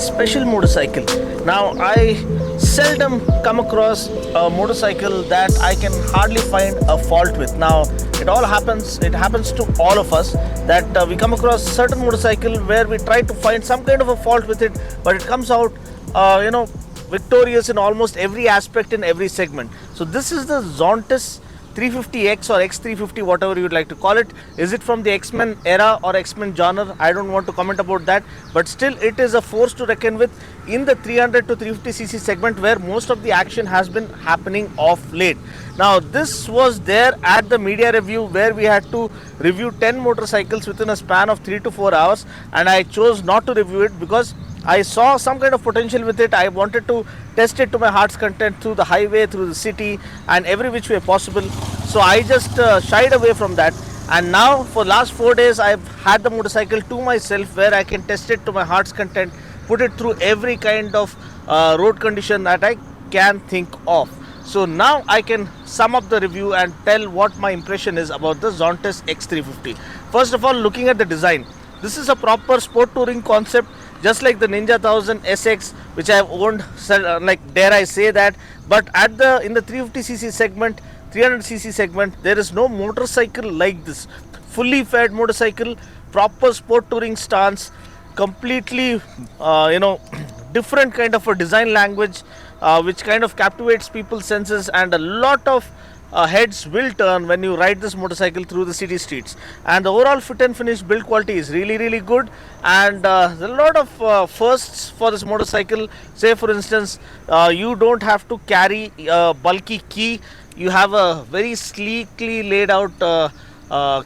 Special motorcycle. Now, I seldom come across a motorcycle that I can hardly find a fault with. Now, it happens to all of us that we come across certain motorcycle where we try to find some kind of a fault with it, but it comes out, victorious in almost every aspect in every segment. So, this is the Zontes 350X or X350, whatever you'd like to call it. Is it from the X-Men era or X-Men genre? I don't want to comment about that, but still it is a force to reckon with in the 300 to 350cc segment, where most of the action has been happening of late. Now, this was there at the media review where we had to review 10 motorcycles within a span of 3 to 4 hours, and I chose not to review it because I saw some kind of potential with it. I wanted to test it to my heart's content through the highway, through the city, and every which way possible. So I just shied away from that. And now for last 4 days, I've had the motorcycle to myself where I can test it to my heart's content, put it through every kind of road condition that I can think of. So now I can sum up the review and tell what my impression is about the Zontes X350. First of all, looking at the design, this is a proper sport touring concept, just like the Ninja 1000 SX, which I have owned, like dare I say that. But in the 350cc segment, 300cc segment, there is no motorcycle like this. Fully fed motorcycle, proper sport touring stance, completely different kind of a design language, which kind of captivates people's senses, and a lot of heads will turn when you ride this motorcycle through the city streets. And the overall fit and finish build quality is really good, and there's a lot of firsts for this motorcycle. Say for instance, you don't have to carry a bulky key. You have a very sleekly laid out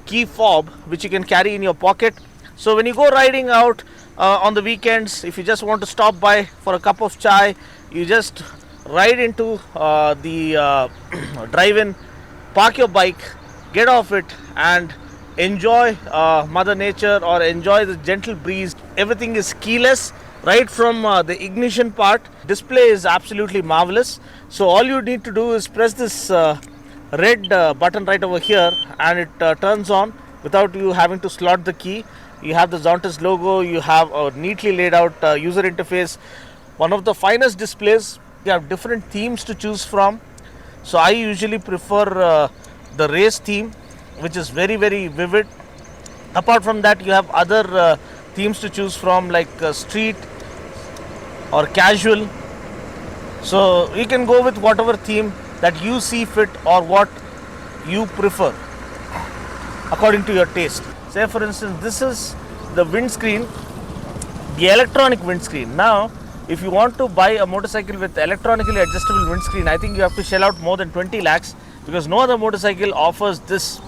key fob which you can carry in your pocket. So when you go riding out on the weekends, if you just want to stop by for a cup of chai, you just ride into the drive-in, park your bike, get off it, and enjoy Mother Nature or enjoy the gentle breeze. Everything is keyless right from the ignition part. Display is absolutely marvelous. So all you need to do is press this red button right over here, and it turns on without you having to slot the key. You have the Zontes logo, you have a neatly laid out user interface, one of the finest displays. You have different themes to choose from. So I usually prefer the race theme, which is very vivid. Apart from that, you have other themes to choose from, like street or casual. So you can go with whatever theme that you see fit or what you prefer according to your taste. Say for instance, this is the windscreen, the electronic windscreen. Now, if you want to buy a motorcycle with electronically adjustable windscreen, I think you have to shell out more than 20 lakhs, because no other motorcycle offers this,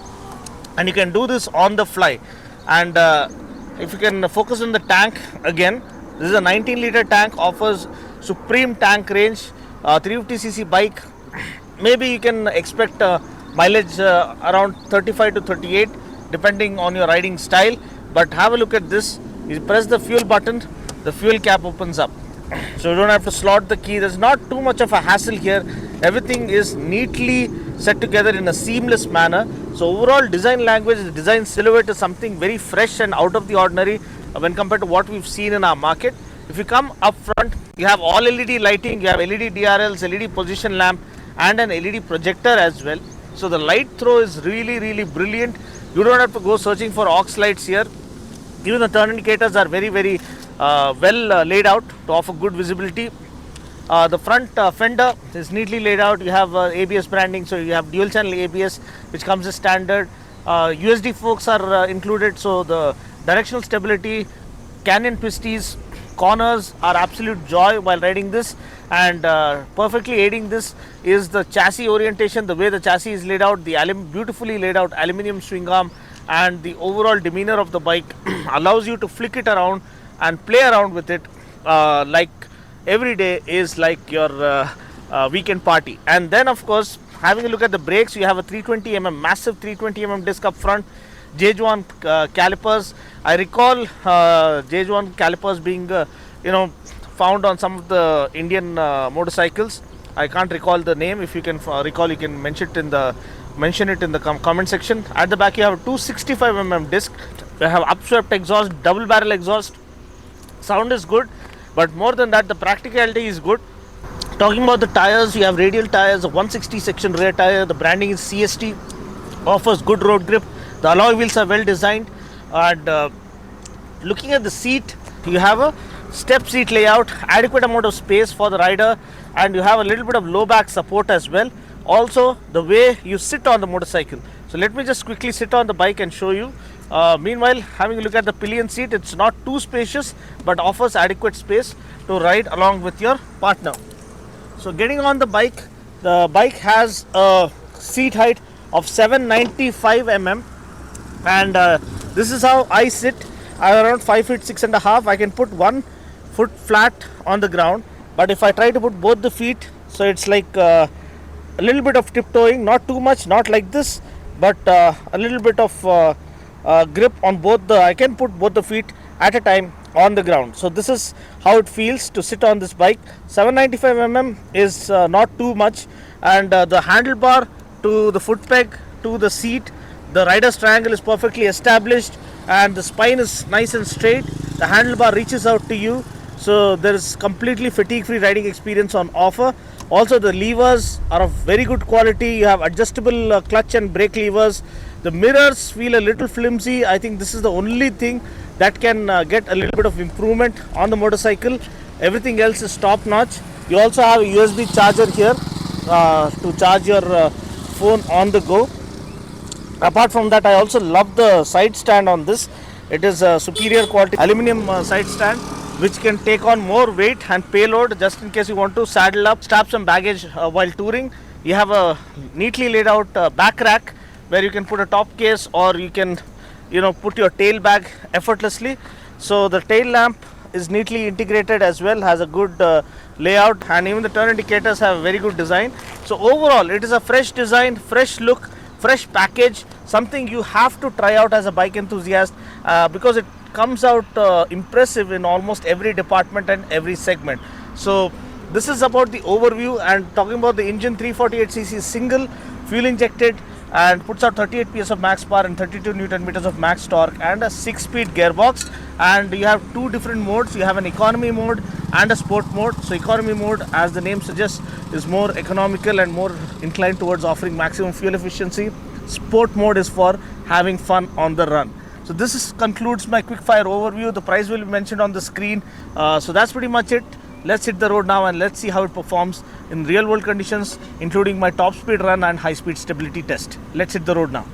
and you can do this on the fly. And if you can focus on the tank again, this is a 19-liter tank, offers supreme tank range, 350cc bike. Maybe you can expect mileage around 35 to 38 depending on your riding style. But have a look at this. You press the fuel button, the fuel cap opens up. So you don't have to slot the key. There's not too much of a hassle here. Everything is neatly set together in a seamless manner. So overall design language, the design silhouette is something very fresh and out of the ordinary when compared to what we've seen in our market. If you come up front, you have all LED lighting, you have LED DRLs, LED position lamp, and an LED projector as well. So the light throw is really brilliant. You don't have to go searching for aux lights here. Even the turn indicators are very well laid out to offer good visibility. The front fender is neatly laid out. You have ABS branding, so you have dual channel ABS, which comes as standard. USD forks are included, so the directional stability, canyon twisties, corners are absolute joy while riding this. And perfectly aiding this is the chassis orientation, the way the chassis is laid out, the beautifully laid out aluminium swing arm, and the overall demeanor of the bike allows you to flick it around and play around with it like every day is like your weekend party. And then of course, having a look at the brakes, you have a 320mm, massive 320mm disc up front. J1 calipers. I recall J1 calipers being found on some of the Indian motorcycles. I can't recall the name. If you can recall, you can mention it in the comment section. At the back you have a 265mm disc. You have upswept exhaust, double barrel exhaust. Sound is good, but more than that, the practicality is good. Talking about the tires, you have radial tires, a 160 section rear tire. The branding is CST, offers good road grip. The alloy wheels are well designed. And looking at the seat, you have a step seat layout, adequate amount of space for the rider, and you have a little bit of low back support as well. Also, the way you sit on the motorcycle. So let me just quickly sit on the bike and show you. Meanwhile, having a look at the pillion seat, it's not too spacious but offers adequate space to ride along with your partner. So getting on the bike has a seat height of 795mm, and this is how I sit. I'm around 5 feet 6.5. I can put one foot flat on the ground, but if I try to put both the feet, so it's like a little bit of tiptoeing, not too much, not like this, but a little bit of grip on both I can put both the feet at a time on the ground. So this is how it feels to sit on this bike. 795mm is not too much, and the handlebar to the foot peg to the seat, the rider's triangle is perfectly established, and the spine is nice and straight. The handlebar reaches out to you, so there is completely fatigue free riding experience on offer. Also, the levers are of very good quality. You have adjustable clutch and brake levers. The mirrors feel a little flimsy. I think this is the only thing that can get a little bit of improvement on the motorcycle. Everything else is top notch. You also have a USB charger here to charge your phone on the go. Apart from that, I also love the side stand on this. It is a superior quality aluminum side stand, which can take on more weight and payload just in case you want to saddle up, strap some baggage while touring. You have a neatly laid out back rack where you can put a top case, or you can put your tail bag effortlessly. So the tail lamp is neatly integrated as well, has a good layout, and even the turn indicators have a very good design. So overall, it is a fresh design, fresh look, fresh package, something you have to try out as a bike enthusiast because it comes out impressive in almost every department and every segment. So this is about the overview. And talking about the engine, 348cc single fuel injected, and puts out 38 PS of max power and 32 Newton meters of max torque, and a 6-speed gearbox. And you have two different modes. You have an economy mode and a sport mode. So economy mode, as the name suggests, is more economical and more inclined towards offering maximum fuel efficiency. Sport mode is for having fun on the run. So this concludes my quick fire overview. The price will be mentioned on the screen. So that's pretty much it. Let's hit the road now and let's see how it performs in real world conditions, including my top speed run and high speed stability test. Let's hit the road now.